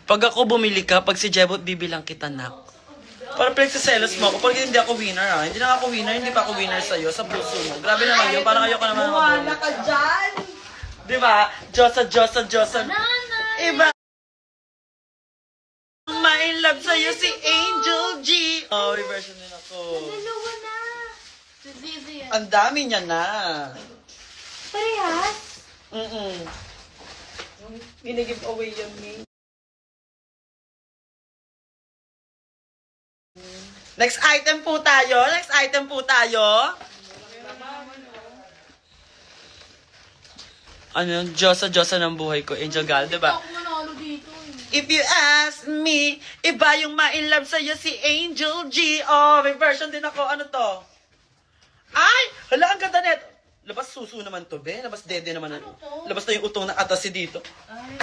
Pag ako bumili ka, pag si Jebot bibilang kita, nak. Parang pinagsaselos mo ako. Pag hindi ako winner, ha? Hindi na ako winner, hindi pa ako winner sa'yo, sa puso mo. Grabe naman yun, parang ayoko naman Buwana ka dyan! Diba? Diyosa. Iba. My love sa'yo si Angel G. Oh, reversion din ako. Dalawa na. Easy yan. Ang dami niya na. Parehas? Ginigive away yun, May. Next item po tayo. Ano, Diyosa ng buhay ko, Angel Gal, diba? Ako manalo dito. If you ask me, iba yung ma-in-love sa'yo si Angel G. Oh, may version din ako. Ano to? Ay! Hala, ang ganda net. Labas suso naman to, be. Labas dede naman. Ano to? Labas na yung utong na atasi dito. Ay,